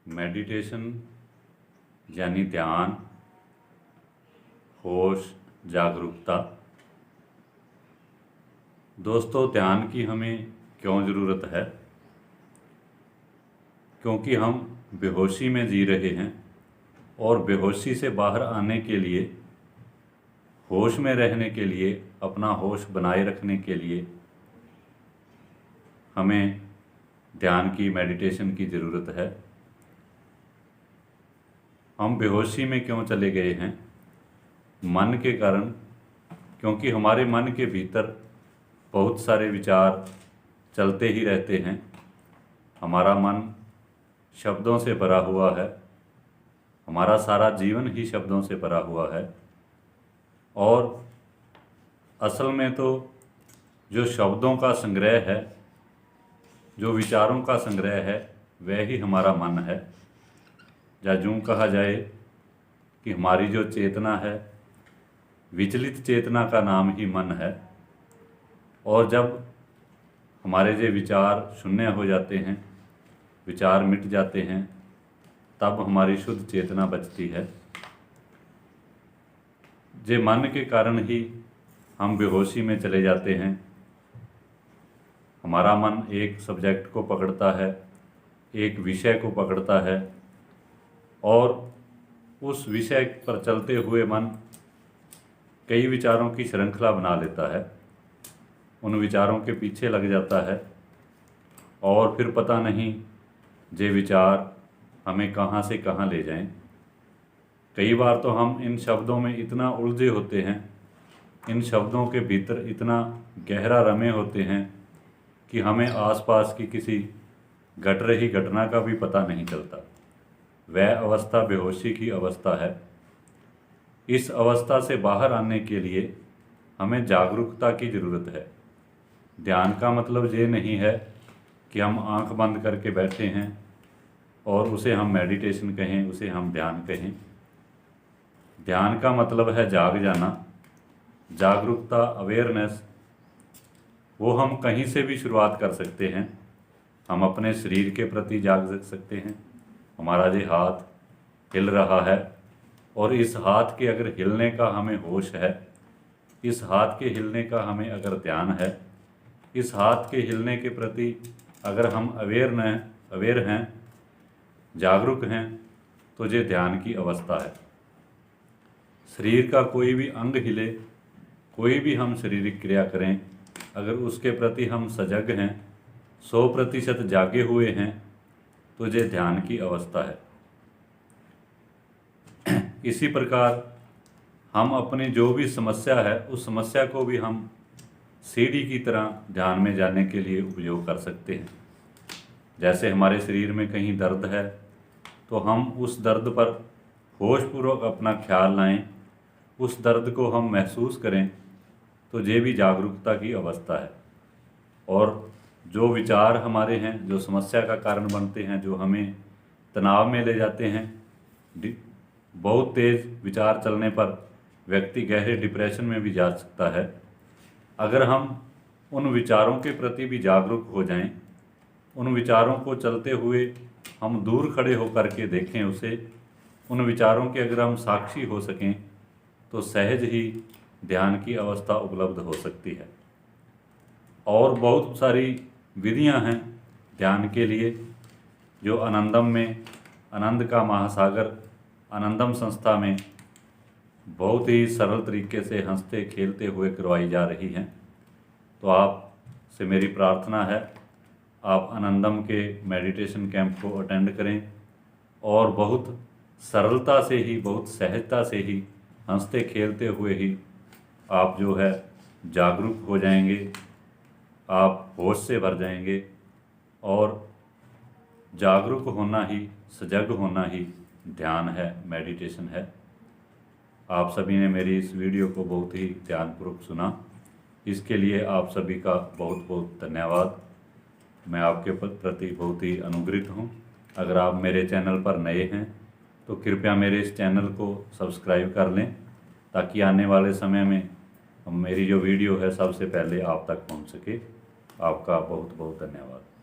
Meditation यानी ध्यान, होश, जागरूकता। दोस्तों, ध्यान की हमें क्यों ज़रूरत है? क्योंकि हम बेहोशी में जी रहे हैं और बेहोशी से बाहर आने के लिए, होश में रहने के लिए, अपना होश बनाए रखने के लिए हमें ध्यान की, मेडिटेशन की ज़रूरत है। हम बेहोशी में क्यों चले गए हैं? मन के कारण। क्योंकि हमारे मन के भीतर बहुत सारे विचार चलते ही रहते हैं। हमारा मन शब्दों से भरा हुआ है। हमारा सारा जीवन ही शब्दों से भरा हुआ है। और असल में तो जो शब्दों का संग्रह है, जो विचारों का संग्रह है, वह ही हमारा मन है। या यूँ कहा जाए कि हमारी जो चेतना है, विचलित चेतना का नाम ही मन है। और जब हमारे जो विचार शून्य हो जाते हैं, विचार मिट जाते हैं, तब हमारी शुद्ध चेतना बचती है। जे मन के कारण ही हम बेहोशी में चले जाते हैं। हमारा मन एक सब्जेक्ट को पकड़ता है, एक विषय को पकड़ता है, और उस विषय पर चलते हुए मन कई विचारों की श्रृंखला बना लेता है। उन विचारों के पीछे लग जाता है और फिर पता नहीं ये विचार हमें कहाँ से कहाँ ले जाएं। कई बार तो हम इन शब्दों में इतना उलझे होते हैं, इन शब्दों के भीतर इतना गहरा रमे होते हैं कि हमें आसपास की किसी घट रही घटना का भी पता नहीं चलता। वह अवस्था बेहोशी की अवस्था है। इस अवस्था से बाहर आने के लिए हमें जागरूकता की ज़रूरत है। ध्यान का मतलब ये नहीं है कि हम आंख बंद करके बैठे हैं और उसे हम मेडिटेशन कहें, उसे हम ध्यान कहें। ध्यान का मतलब है जाग जाना, जागरूकता, अवेयरनेस। वो हम कहीं से भी शुरुआत कर सकते हैं। हम अपने शरीर के प्रति जाग सकते हैं। हमारा जो हाथ हिल रहा है, और इस हाथ के अगर हिलने का हमें होश है, इस हाथ के हिलने का हमें अगर ध्यान है, इस हाथ के हिलने के प्रति अगर हम अवेयर हैं, जागरूक हैं, तो ये ध्यान की अवस्था है। शरीर का कोई भी अंग हिले, कोई भी हम शारीरिक क्रिया करें, अगर उसके प्रति हम सजग हैं, 100% जागे हुए हैं, तो ये ध्यान की अवस्था है। इसी प्रकार हम अपनी जो भी समस्या है, उस समस्या को भी हम सीढ़ी की तरह ध्यान में जाने के लिए उपयोग कर सकते हैं। जैसे हमारे शरीर में कहीं दर्द है, तो हम उस दर्द पर होशपूर्वक अपना ख्याल लाएं, उस दर्द को हम महसूस करें, तो ये भी जागरूकता की अवस्था है। और जो विचार हमारे हैं, जो समस्या का कारण बनते हैं, जो हमें तनाव में ले जाते हैं, बहुत तेज़ विचार चलने पर व्यक्ति गहरे डिप्रेशन में भी जा सकता है। अगर हम उन विचारों के प्रति भी जागरूक हो जाएं, उन विचारों को चलते हुए हम दूर खड़े होकर के देखें उसे, उन विचारों के अगर हम साक्षी हो सकें, तो सहज ही ध्यान की अवस्था उपलब्ध हो सकती है। और बहुत सारी विधियां हैं ध्यान के लिए, जो आनंदम में, आनंद का महासागर आनंदम संस्था में बहुत ही सरल तरीके से हंसते खेलते हुए करवाई जा रही हैं। तो आप से मेरी प्रार्थना है, आप आनंदम के मेडिटेशन कैंप को अटेंड करें और बहुत सरलता से ही, बहुत सहजता से ही, हंसते खेलते हुए ही आप जो है जागरूक हो जाएंगे, आप होश से भर जाएंगे। और जागरूक होना ही, सजग होना ही ध्यान है, मेडिटेशन है। आप सभी ने मेरी इस वीडियो को बहुत ही ध्यानपूर्वक सुना, इसके लिए आप सभी का बहुत बहुत धन्यवाद। मैं आपके प्रति बहुत ही अनुग्रहित हूँ। अगर आप मेरे चैनल पर नए हैं तो कृपया मेरे इस चैनल को सब्सक्राइब कर लें, ताकि आने वाले समय में मेरी जो वीडियो है सबसे पहले आप तक पहुँच सके। आपका बहुत बहुत धन्यवाद।